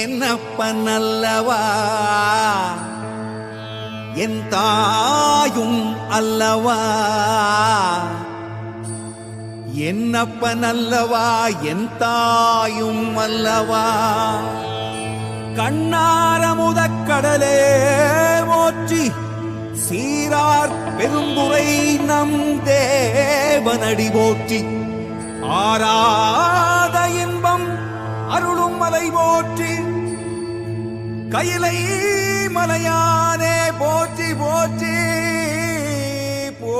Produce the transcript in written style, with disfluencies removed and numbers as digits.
என்னப்பனல்லவா என் தாயும் அல்லவா, என்னப்பனல்லவா என் தாயும் அல்லவா. கண்ணாரமுதக்கடலே போற்றி, சீரார் பெருந்துரை நம் தேவனடி போற்றி. ஆராத இன்பம் அருளும் மலை போற்றி, கையிலை மலையானே போற்றி போற்றி போ.